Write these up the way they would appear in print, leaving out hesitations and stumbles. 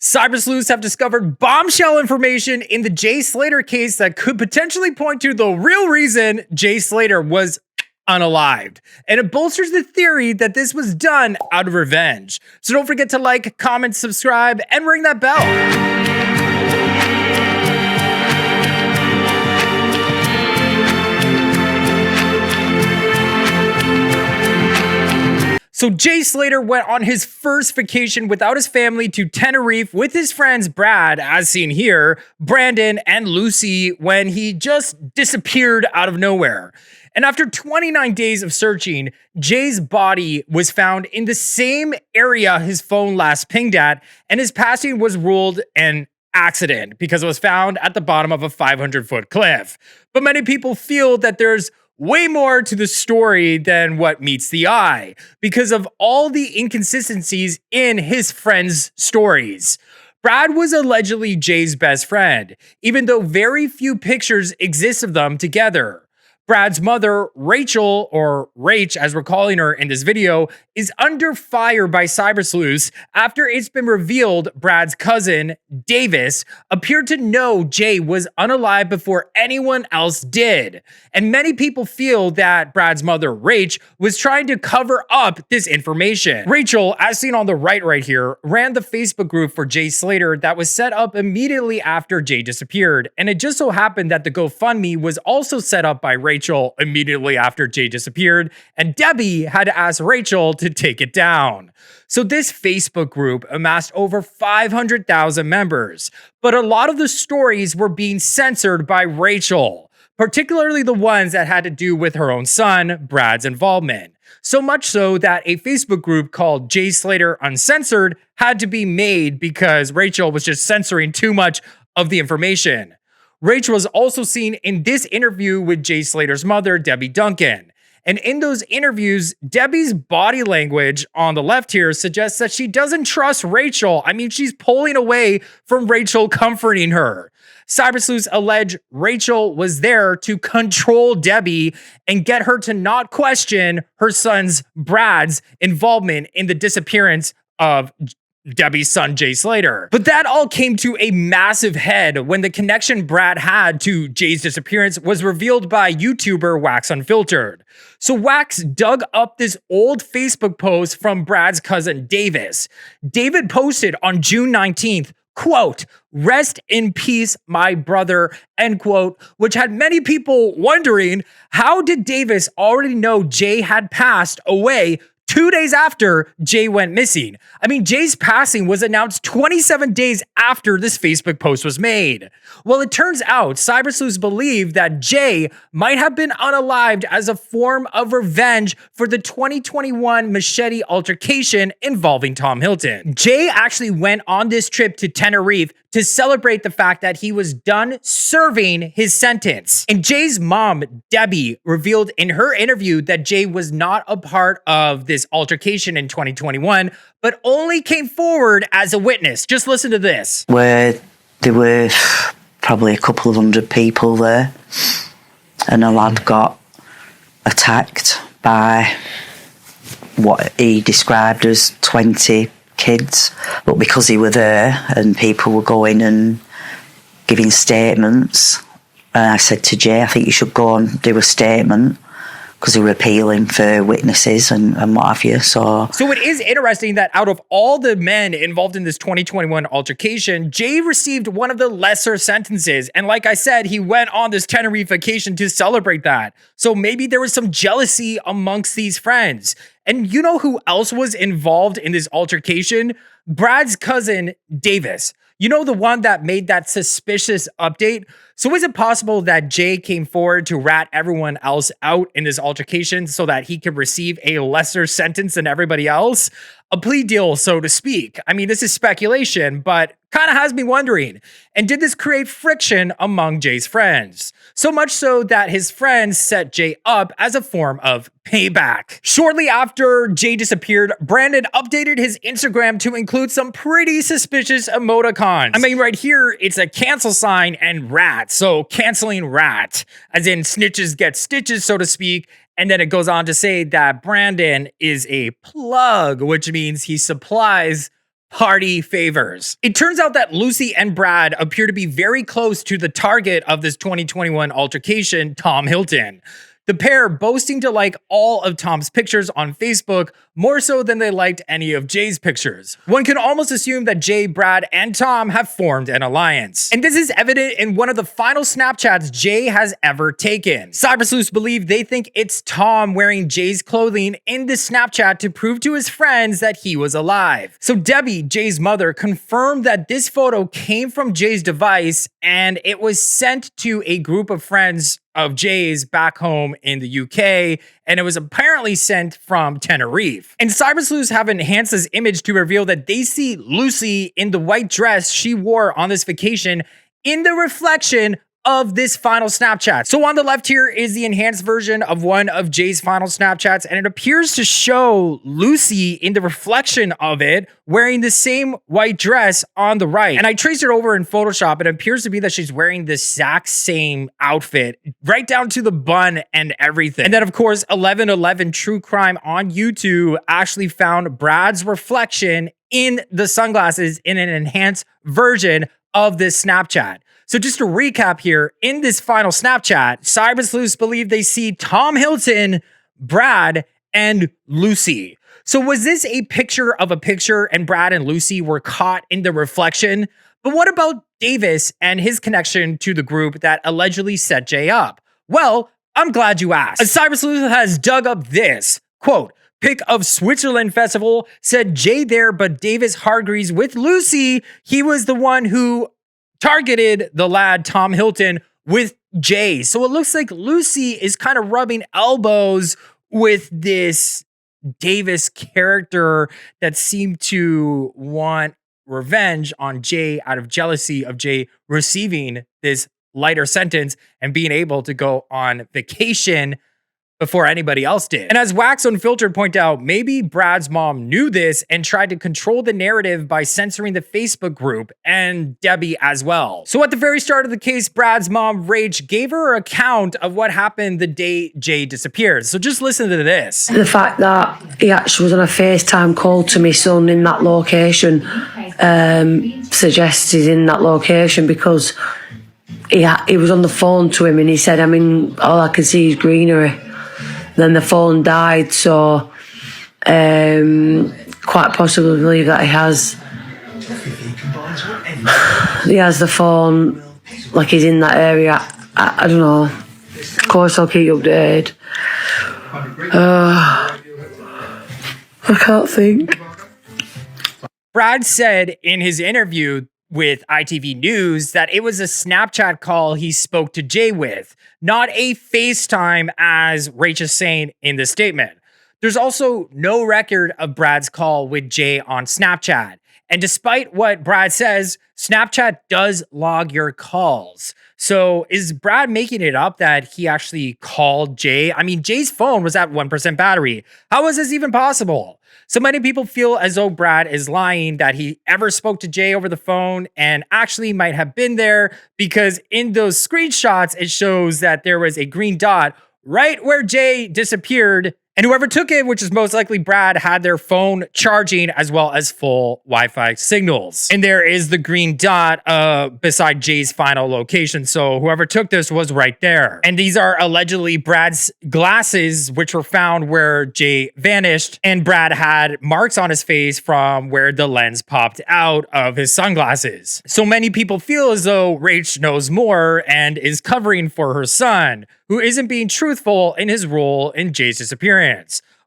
Cybersleuths have discovered bombshell information in the Jay Slater case that could potentially point to the real reason Jay Slater was unalived. And it bolsters the theory that this was done out of revenge. So don't forget to like, comment, subscribe, and ring that bell. So Jay Slater went on his first vacation without his family to Tenerife with his friends Brad, as seen here, Brandon, and Lucy when he just disappeared out of nowhere. And after 29 days of searching, Jay's body was found in the same area his phone last pinged at, and his passing was ruled an accident because it was found at the bottom of a 500-foot cliff. But many people feel that there's way more to the story than what meets the eye because of all the inconsistencies in his friends' stories. Brad was allegedly Jay's best friend, even though very few pictures exist of them together. Brad's mother, Rachel, or Rach as we're calling her in this video, is under fire by Cybersleuths after it's been revealed Brad's cousin, Davis, appeared to know Jay was unalive before anyone else did. And many people feel that Brad's mother, Rach, was trying to cover up this information. Rachel, as seen on the right here, ran the Facebook group for Jay Slater that was set up immediately after Jay disappeared. And it just so happened that the GoFundMe was also set up by Rachel immediately after Jay disappeared, and Debbie had to ask Rachel to take it down. So this Facebook group amassed over 500,000 members, but a lot of the stories were being censored by Rachel, particularly the ones that had to do with her own son, Brad's involvement. So much so that a Facebook group called Jay Slater Uncensored had to be made because Rachel was just censoring too much of the information. Rachel was also seen in this interview with Jay Slater's mother, Debbie Duncan. And in those interviews, Debbie's body language on the left here suggests that she doesn't trust Rachel. I mean, she's pulling away from Rachel comforting her. Cybersleuths allege Rachel was there to control Debbie and get her to not question her son's, Brad's, involvement in the disappearance of Debbie's son, Jay Slater. But that all came to a massive head when the connection Brad had to Jay's disappearance was revealed by YouTuber Wax Unfiltered. So Wax dug up this old Facebook post from Brad's cousin, Davis. David posted on June 19th, quote, "Rest in peace, my brother," end quote, which had many people wondering, how did Davis already know Jay had passed away 2 days after Jay went missing? I mean, Jay's passing was announced 27 days after this Facebook post was made. Well, it turns out Cybersleuths believe that Jay might have been unalived as a form of revenge for the 2021 machete altercation involving Tom Hilton. Jay actually went on this trip to Tenerife to celebrate the fact that he was done serving his sentence. And Jay's mom, Debbie, revealed in her interview that Jay was not a part of this altercation in 2021, but only came forward as a witness. Just listen to this. Where there were probably a couple of hundred people there, and a lad got attacked by what he described as 20 kids, but because he were there and people were going and giving statements, and I said to Jay, I think you should go and do a statement, because they were appealing for witnesses and what have you. So it is interesting that out of all the men involved in this 2021 altercation, Jay received one of the lesser sentences. And like I said, he went on this Tenerife vacation to celebrate that. So maybe there was some jealousy amongst these friends. And you know who else was involved in this altercation? Brad's cousin, Davis. You know, the one that made that suspicious update? So is it possible that Jay came forward to rat everyone else out in this altercation so that he could receive a lesser sentence than everybody else? A plea deal, so to speak. I mean, this is speculation, but kind of has me wondering. And did this create friction among Jay's friends? So much so that his friends set Jay up as a form of payback. Shortly after Jay disappeared, Brandon updated his Instagram to include some pretty suspicious emoticons. I mean, right here, it's a cancel sign and rat. So canceling rat, as in snitches get stitches, so to speak. And then it goes on to say that Brandon is a plug, which means he supplies party favors. It turns out that Lucy and Brad appear to be very close to the target of this 2021 altercation, Tom Hilton. The pair boasting to like all of Tom's pictures on Facebook more so than they liked any of Jay's pictures. One can almost assume that Jay, Brad, and Tom have formed an alliance. And this is evident in one of the final Snapchats Jay has ever taken. Cybersleuths believe they think it's Tom wearing Jay's clothing in the Snapchat to prove to his friends that he was alive. So Debbie, Jay's mother, confirmed that this photo came from Jay's device and it was sent to a group of friends of Jay's back home in the UK, and it was apparently sent from Tenerife. And Cybersleuths have enhanced this image to reveal that they see Lucy in the white dress she wore on this vacation in the reflection of this final Snapchat. So on the left here is the enhanced version of one of Jay's final Snapchats, and it appears to show Lucy in the reflection of it wearing the same white dress on the right. And I traced it over in Photoshop. It appears to be that she's wearing the exact same outfit, right down to the bun and everything. And then of course, 1111 True Crime on YouTube actually found Brad's reflection in the sunglasses in an enhanced version of this Snapchat. So just to recap here, in this final Snapchat, Cybersleuths believe they see Tom Hilton, Brad, and Lucy. So was this a picture of a picture and Brad and Lucy were caught in the reflection? But what about Davis and his connection to the group that allegedly set Jay up? Well, I'm glad you asked. A Cybersleuth has dug up this, quote, pic of Switzerland Festival, said Jay there, but Davis Hargreaves with Lucy, he was the one who targeted the lad Tom Hilton with Jay. So it looks like Lucy is kind of rubbing elbows with this Davis character that seemed to want revenge on Jay out of jealousy of Jay receiving this lighter sentence and being able to go on vacation before anybody else did. And as Wax Unfiltered point out, maybe Brad's mom knew this and tried to control the narrative by censoring the Facebook group and Debbie as well. So at the very start of the case, Brad's mom, Rach, gave her account of what happened the day Jay disappeared. So just listen to this. The fact that he actually was on a FaceTime call to my son in that location suggests he's in that location because he was on the phone to him and he said, I mean, all I can see is greenery. Then the phone died, so quite possibly believe that he has the phone, like he's in that area. I don't know. Of course, I'll keep you updated. I can't think. Brad said in his interview with ITV News that it was a Snapchat call he spoke to Jay with, not a FaceTime as Rach is saying in the statement. There's also no record of Brad's call with Jay on Snapchat. And despite what Brad says, Snapchat does log your calls. So is Brad making it up that he actually called Jay? I mean, Jay's phone was at 1% battery. How is this even possible? So many people feel as though Brad is lying that he ever spoke to Jay over the phone and actually might have been there because in those screenshots, it shows that there was a green dot right where Jay disappeared. And whoever took it, which is most likely Brad, had their phone charging as well as full Wi-Fi signals. And there is the green dot beside Jay's final location. So whoever took this was right there. And these are allegedly Brad's glasses, which were found where Jay vanished. And Brad had marks on his face from where the lens popped out of his sunglasses. So many people feel as though Rach knows more and is covering for her son, who isn't being truthful in his role in Jay's disappearance.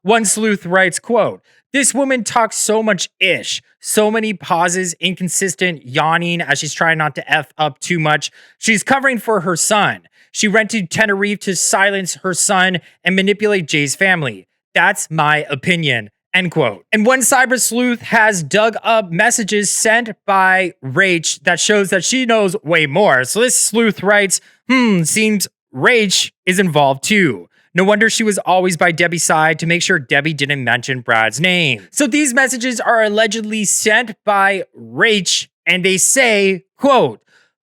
One sleuth writes, quote, "This woman talks so much ish, so many pauses, inconsistent, yawning as she's trying not to F up too much. She's covering for her son. She rented Tenerife to silence her son and manipulate Jay's family. That's my opinion." End quote. And one cyber sleuth has dug up messages sent by Rach that shows that she knows way more. So this sleuth writes, seems Rach is involved too. No wonder she was always by Debbie's side to make sure Debbie didn't mention Brad's name. So these messages are allegedly sent by Rach and they say, quote,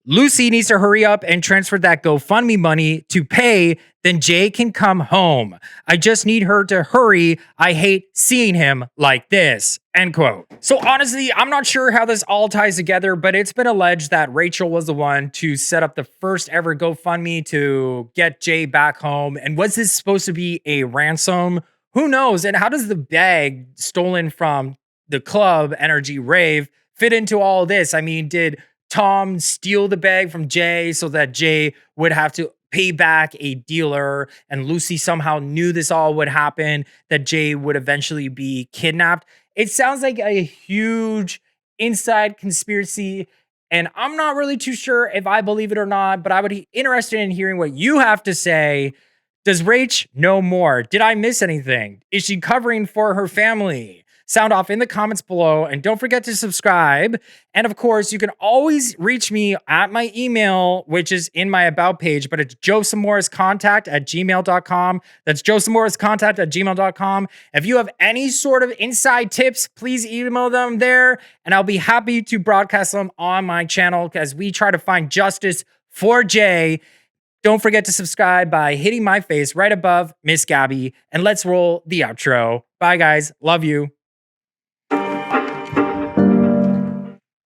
Lucy needs to hurry up and transfer that GoFundMe money to pay, then Jay can come home. I just need her to hurry. I hate seeing him like this. End quote. So honestly, I'm not sure how this all ties together, but it's been alleged that Rachel was the one to set up the first ever GoFundMe to get Jay back home. And was this supposed to be a ransom? Who knows? And how does the bag stolen from the club Energy Rave fit into all this? I mean, did Tom steal the bag from Jay so that Jay would have to pay back a dealer, and Lucy somehow knew this all would happen, that Jay would eventually be kidnapped? It sounds like a huge inside conspiracy, and I'm not really too sure if I believe it or not, but I would be interested in hearing what you have to say. Does Rach know more? Did I miss anything? Is she covering for her family? Sound off in the comments below, and don't forget to subscribe. And of course, you can always reach me at my email, which is in my about page, but it's joesamorriscontact@gmail.com. That's joesamorriscontact@gmail.com. If you have any sort of inside tips, please email them there, and I'll be happy to broadcast them on my channel as we try to find justice for Jay. Don't forget to subscribe by hitting my face right above Miss Gabby, and let's roll the outro. Bye, guys. Love you.